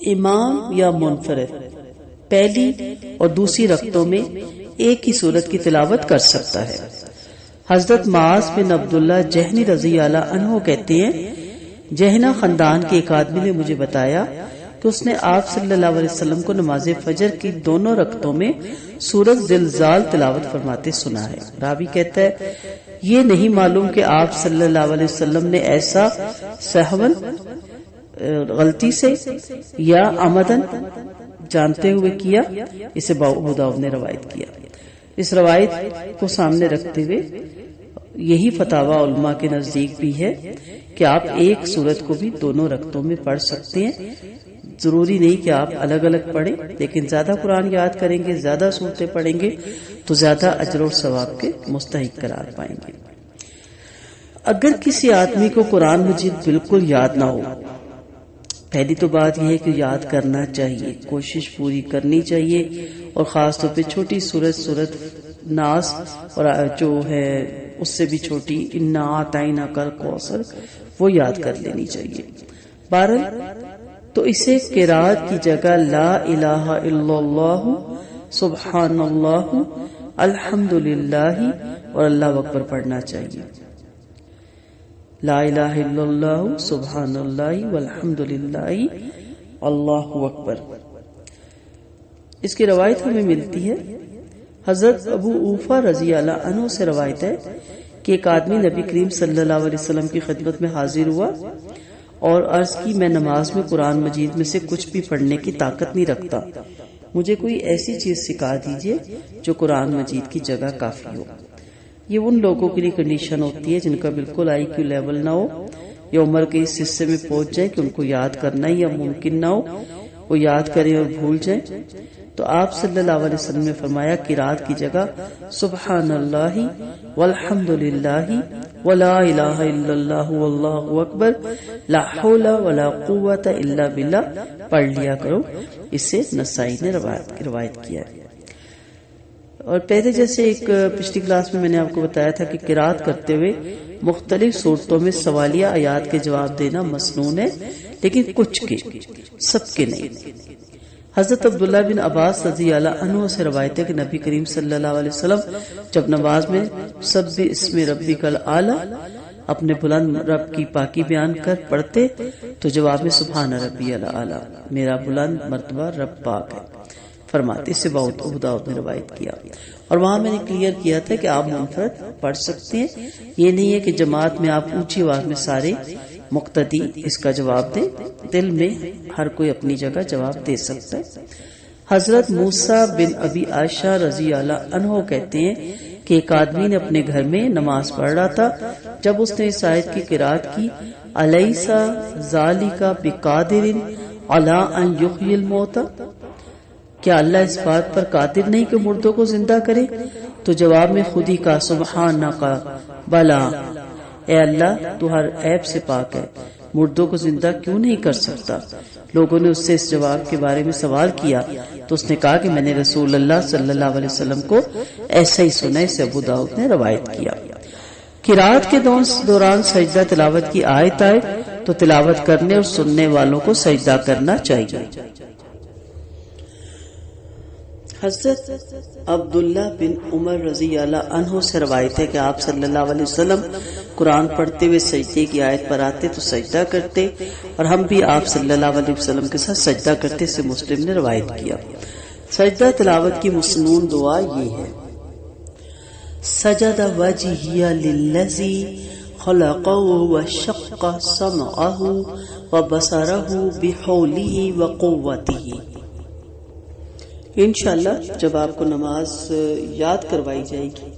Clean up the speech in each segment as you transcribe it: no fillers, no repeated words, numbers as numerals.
امام یا منفرد پہلی اور دوسری رکعتوں میں ایک ہی سورت کی تلاوت کر سکتا ہے۔ حضرت معاذ بن عبداللہ جہنی رضی اللہ عنہ کہتے ہیں جہنہ خاندان کے ایک آدمی نے مجھے بتایا کہ اس نے آپ صلی اللہ علیہ وسلم کو نماز فجر کی دونوں رکعتوں میں سورت زلزال تلاوت فرماتے سنا ہے۔ راوی کہتا ہے یہ نہیں معلوم کہ آپ صلی اللہ علیہ وسلم نے ایسا سہون غلطی سے یا عمدن جانتے ہوئے کیا، اسے ابو داؤد نے روایت کیا۔ اس روایت کو سامنے رکھتے ہوئے یہی فتاوی علماء کے نزدیک بھی ہے کہ آپ ایک سورت کو بھی دونوں رکعتوں میں پڑھ سکتے ہیں، ضروری نہیں کہ آپ الگ الگ پڑھیں، لیکن زیادہ قرآن یاد کریں گے، زیادہ سورتیں پڑھیں گے تو زیادہ اجر و ثواب کے مستحق قرار پائیں گے۔ اگر کسی آدمی کو قرآن مجید بالکل یاد نہ ہو، پہلی تو بات یہ ہے کہ یاد کرنا چاہیے، کوشش پوری کرنی چاہیے، اور خاص طور پہ چھوٹی سورت ناس اور جو ہے اس سے بھی چھوٹی انا اعطیناک الکوثر وہ یاد کر لینی چاہیے۔ بہرحال تو اسے قرات کی جگہ لا الہ الا اللہ سبحان اللہ الحمدللہ اور اللہ اکبر پڑھنا چاہیے۔ لا الہ الا اللہ سبحان اللہ والحمدللہ اللہ اکبر۔ اس کی روایت ہمیں ملتی ہے، حضرت ابو اوفا رضی اللہ عنہ سے روایت ہے کہ ایک آدمی نبی کریم صلی اللہ علیہ وسلم کی خدمت میں حاضر ہوا اور عرض کی میں نماز میں قرآن مجید میں سے کچھ بھی پڑھنے کی طاقت نہیں رکھتا، مجھے کوئی ایسی چیز سکھا دیجئے جو قرآن مجید کی جگہ کافی ہو۔ یہ ان لوگوں کے لیے کنڈیشن ہوتی ہے جن کا بالکل آئی کیو لیول نہ ہو یا عمر کے اس حصے میں پہنچ جائے کہ ان کو یاد کرنا ہی یا ممکن نہ ہو، وہ یاد کریں اور بھول جائیں۔ تو آپ صلی اللہ علیہ وسلم نے فرمایا قرات کی جگہ سبحان اللہ والحمدللہ ولا الہ الا اللہ واللہ اکبر لا حول ولا قوت الا باللہ پڑھ لیا کرو۔ اس سے نسائی نے روایت کیا ہے۔ اور پہلے جیسے ایک پچھلی کلاس میں نے آپ کو بتایا تھا کہ قرات کرتے ہوئے مختلف صورتوں میں سوالیہ آیات کے جواب دینا مسنون ہے، لیکن کچھ کے، سب کے نہیں۔ حضرت عبداللہ بن عباس رضی اللہ عنہ سے روایت ہے کہ نبی کریم صلی اللہ علیہ وسلم جب نماز میں سبح اسم ربک الاعلی اپنے بلند رب کی پاکی بیان کر پڑھتے تو جواب میں سبحان ربی الاعلی میرا بلند مرتبہ رب پاک ہے فرماتے۔ اس سے ابو داؤد نے روایت کیا، اور وہاں میں نے کلیئر کیا تھا کہ آپ منفرد پڑھ سکتے ہیں، یہ نہیں ہے کہ جماعت میں آپ اونچی آواز میں سارے مقتدی اس کا جواب دیں، دل میں ہر کوئی اپنی جگہ جواب دے سکتا ہے۔ حضرت موسیٰ بن ابی عائشہ رضی اللہ عنہ کہتے ہیں کہ ایک آدمی نے اپنے گھر میں نماز پڑھ رہا تھا، جب اس نے اس آیت کی قرات کی الیس ذالک بقادر علی ان یحیی الموتى، کیا اللہ اس بات پر قادر نہیں کہ مردوں کو زندہ کرے؟ تو جواب میں خود ہی کہا سبحانک بلا، اے اللہ تو ہر عیب سے پاک ہے، مردوں کو زندہ کیوں نہیں کر سکتا؟ لوگوں نے اس سے اس جواب کے بارے میں سوال کیا تو اس نے کہا کہ میں نے رسول اللہ صلی اللہ علیہ وسلم کو ایسا ہی سنا۔ اسے ابو داؤد نے روایت کیا۔ قرات کے دوران سجدہ تلاوت کی آیت آئے تو تلاوت کرنے اور سننے والوں کو سجدہ کرنا چاہیے۔ حضرت عبداللہ بن عمر رضی اللہ عنہ سے روایت ہے کہ آپ صلی اللہ علیہ وسلم قرآن پڑھتے ہوئے سجدے کی آیت پر آتے تو سجدہ کرتے، اور ہم بھی آپ صلی اللہ علیہ وسلم کے ساتھ سجدہ کرتے، سے مسلم نے روایت کیا۔ سجدہ تلاوت کی مسنون دعا یہ ہے، سجد وجہی للذی خلقہ وشق سمعہ وبصرہ بحولہ وقوتہ۔ انشاءاللہ جب آپ کو نماز یاد کروائی جائے گی،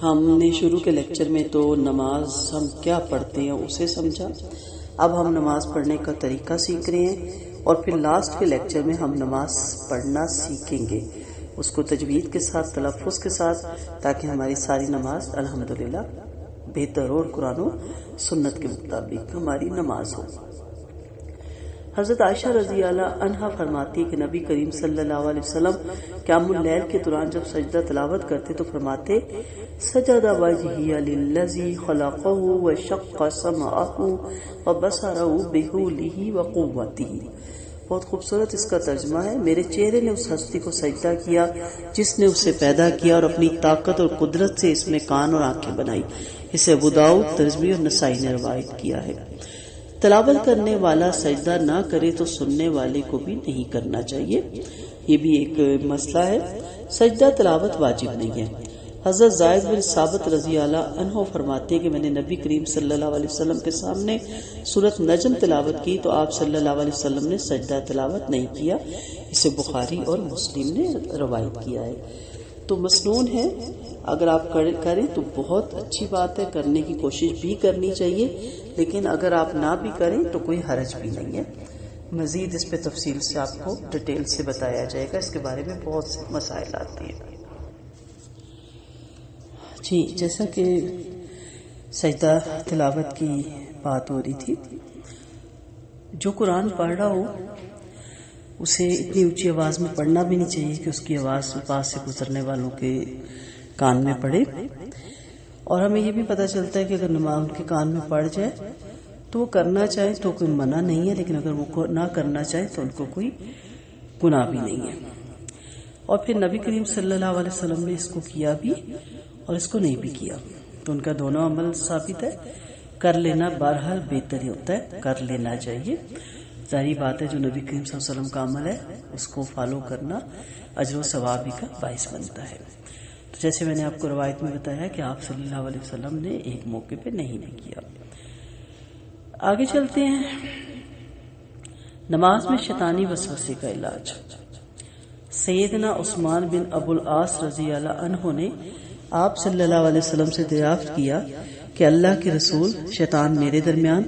ہم نے شروع کے لیکچر میں تو نماز ہم کیا پڑھتے ہیں اسے سمجھا، اب ہم نماز پڑھنے کا طریقہ سیکھ رہے ہیں، اور پھر لاسٹ کے لیکچر میں ہم نماز پڑھنا سیکھیں گے، اس کو تجوید کے ساتھ، تلفظ کے ساتھ، تاکہ ہماری ساری نماز الحمدللہ بہتر اور قرآن و سنت کے مطابق ہماری نماز ہو۔ حضرت عائشہ رضی اللہ عنہا فرماتی کہ نبی کریم صلی اللہ علیہ وسلم قیام اللیل کے دوران جب سجدہ تلاوت کرتے تو فرماتے سجد وجہی للذی خلقہ وشق سمعہ وبصرہ بحولہ وقوتہ، بہت خوبصورت اس کا ترجمہ ہے، میرے چہرے نے اس ہستی کو سجدہ کیا جس نے اسے پیدا کیا اور اپنی طاقت اور قدرت سے اس میں کان اور آنکھیں بنائی۔ اسے ابو داؤد، ترمذی اور نسائی نے روایت کیا ہے۔ تلاوت کرنے والا سجدہ نہ کرے تو سننے والے کو بھی نہیں کرنا چاہیے، یہ بھی ایک مسئلہ ہے۔ سجدہ تلاوت واجب نہیں ہے۔ حضرت زید بن ثابت رضی اللہ عنہ فرماتے ہیں کہ میں نے نبی کریم صلی اللہ علیہ وسلم کے سامنے سورۃ نجم تلاوت کی تو آپ صلی اللہ علیہ وسلم نے سجدہ تلاوت نہیں کیا، اسے بخاری اور مسلم نے روایت کیا ہے۔ تو مسنون ہے، اگر آپ کریں تو بہت اچھی بات ہے، کرنے کی کوشش بھی کرنی چاہیے، لیکن اگر آپ نہ بھی کریں تو کوئی حرج بھی نہیں ہے۔ مزید اس پہ تفصیل سے آپ کو ڈیٹیل سے بتایا جائے گا، اس کے بارے میں بہت سے مسائل آتے ہیں۔ جی، جیسا کہ سجدہ تلاوت کی بات ہو رہی تھی، جو قرآن پڑھ رہا ہو اسے اتنی اونچی آواز میں پڑھنا بھی نہیں چاہیے کہ اس کی آواز پاس سے گزرنے والوں کے کان میں پڑے، اور ہمیں یہ بھی پتہ چلتا ہے کہ اگر نماز ان کے کان میں پڑ جائے تو وہ کرنا چاہے تو کوئی منع نہیں ہے، لیکن اگر وہ نہ کرنا چاہے تو ان کو کوئی گناہ بھی نہیں ہے۔ اور پھر نبی کریم صلی اللہ علیہ وسلم نے اس کو کیا بھی اور اس کو نہیں بھی کیا، تو ان کا دونوں عمل ثابت ہے۔ کر لینا بہرحال بہتر ہی ہوتا ہے، کر لینا چاہیے۔ ظاہری بات ہے جو نبی کریم صلی اللہ علیہ وسلم کا عمل ہے اس کو فالو کرنا اجر و ثواب کا باعث بنتا ہے۔ تو جیسے میں نے آپ کو روایت میں بتایا کہ آپ صلی اللہ علیہ وسلم نے ایک موقع پہ نہیں بھی کیا۔ آگے چلتے ہیں، نماز میں شیطانی وسوسے کا علاج۔ سیدنا عثمان بن ابو العاص رضی اللہ عنہ نے آپ صلی اللہ علیہ وسلم سے دریافت کیا کہ اللہ کے رسول، شیطان میرے درمیان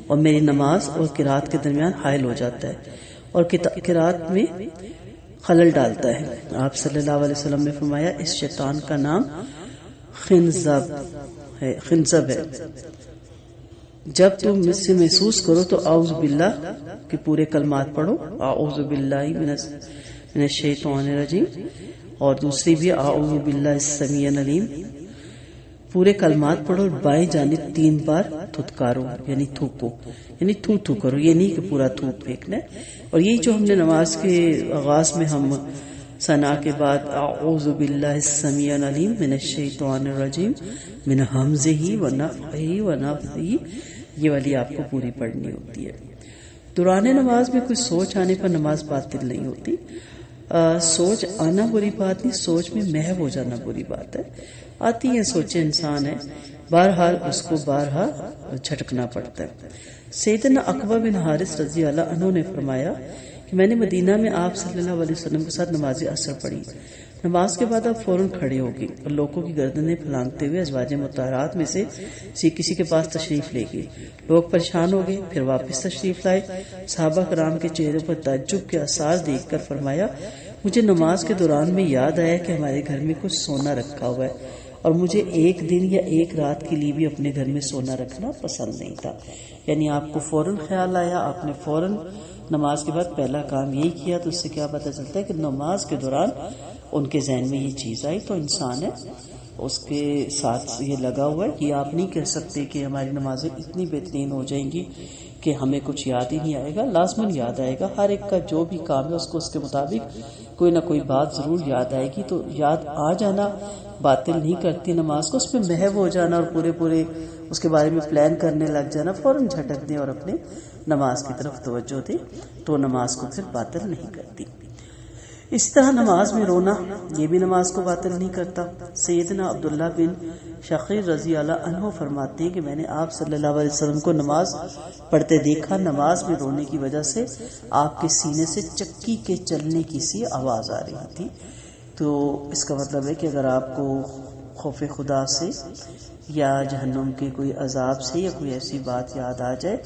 اور میری نماز اور قرات کے درمیان حائل ہو جاتا ہے اور قرات میں خلل ڈالتا ہے۔ آپ صلی اللہ علیہ وسلم نے فرمایا، اس شیطان کا نام خنزب ہے، جب تم مجھ سے محسوس کرو تو اعوذ باللہ کے پورے کلمات پڑھو، اعوذ باللہ من الشیطان الرجیم، اور دوسری بھی اعوذ باللہ السمیع العلیم، پورے کلمات پڑھو اور بائیں جانب 3 بار تھتکارو، یعنی تھوکو، یعنی تھو کرو، یہ نہیں کہ پورا تھوک پھینکنا ہے۔ اور یہی جو ہم نے نماز کے آغاز میں ہم ثنا کے بعد اعوذ باللہ السمیع العلیم من الشیطان الرجیم من ہمزہ ونفخہ ونفثہ، یہ والی آپ کو پوری پڑھنی ہوتی ہے۔ دوران نماز میں کوئی سوچ آنے پر نماز باطل نہیں ہوتی۔ سوچ آنا بری بات نہیں، سوچ میں محو ہو جانا بری بات ہے۔ آتی ہیں سوچیں، انسان ہے، بہرحال اس کو بارہا جھٹکنا پڑتا ہے۔ سیدنا عقبہ بن حارث رضی اللہ عنہ نے فرمایا کہ میں نے مدینہ میں آپ صلی اللہ علیہ وسلم کے ساتھ نماز عصر پڑھی۔ نماز کے بعد آپ فوراً کھڑے ہو گئے اور لوگوں کی گردنیں پھلانگتے ہوئے ازواج مطہرات میں سے کسی کے پاس تشریف لے گئے۔ لوگ پریشان ہو گئے، پھر واپس تشریف لائے۔ صحابہ کرام کے چہرے پر تعجب کے آثار دیکھ کر فرمایا، مجھے نماز کے دوران میں یاد آیا کہ ہمارے گھر میں کچھ سونا رکھا ہوا ہے، اور مجھے ایک دن یا ایک رات کے لیے بھی اپنے گھر میں سونا رکھنا پسند نہیں تھا۔ یعنی آپ کو فوراً خیال آیا، آپ نے فوراً نماز کے بعد پہلا کام یہی کیا۔ تو اس سے کیا پتہ چلتا ہے کہ نماز کے دوران ان کے ذہن میں یہ چیز آئی، تو انسان ہے اس کے ساتھ یہ لگا ہوا ہے کہ آپ نہیں کہہ سکتے کہ ہماری نمازیں اتنی بہترین ہو جائیں گی کہ ہمیں کچھ یاد ہی نہیں آئے گا۔ لازماً یاد آئے گا، ہر ایک کا جو بھی کام ہے اس کو اس کے مطابق کوئی نہ کوئی بات ضرور یاد آئے گی۔ تو یاد آ جانا باطل نہیں کرتی نماز کو، اس میں محو ہو جانا اور پورے اس کے بارے میں پلان کرنے لگ جانا، فوراً جھٹک دیں اور اپنے نماز کی طرف توجہ دیں، تو نماز کو پھر باطل نہیں کرتی۔ اس طرح نماز میں رونا یہ بھی نماز کو باطل نہیں کرتا۔ سیدنا عبداللہ بن شقیق رضی اللہ عنہ فرماتے ہیں کہ میں نے آپ صلی اللہ علیہ وسلم کو نماز پڑھتے دیکھا، نماز میں رونے کی وجہ سے آپ کے سینے سے چکی کے چلنے کی سی آواز آ رہی تھی۔ تو اس کا مطلب ہے کہ اگر آپ کو خوف خدا سے یا جہنم کے کوئی عذاب سے یا کوئی ایسی بات یاد آ جائے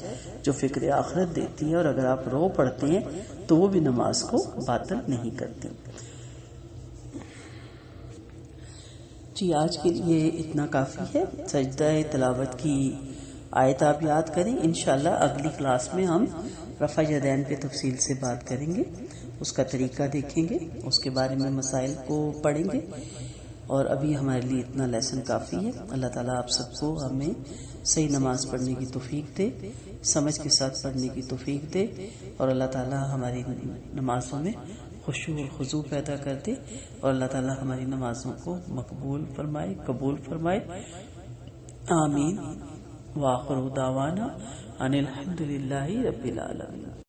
جو فکر آخرت دیتی ہے، اور اگر آپ رو پڑھتے ہیں تو وہ بھی نماز کو باطل نہیں کرتی۔ جی، آج کے لیے اتنا کافی ہے۔ سجدہ تلاوت کی آیت آپ یاد کریں، انشاءاللہ اگلی کلاس میں ہم رفع یدین پہ تفصیل سے بات کریں گے، اس کا طریقہ دیکھیں گے، اس کے بارے میں مسائل کو پڑھیں گے، اور ابھی ہمارے لیے اتنا لیسن کافی ہے۔ اللہ تعالیٰ آپ سب کو ہمیں صحیح نماز پڑھنے کی توفیق دے، سمجھ کے ساتھ پڑھنے کی توفیق دے، اور اللہ تعالی ہماری نمازوں میں خشوع اور خضوع پیدا کر دے، اور اللہ تعالی ہماری نمازوں کو مقبول فرمائے، قبول فرمائے، آمین۔ وآخر دعوانا ان الحمد للہ رب العالمین۔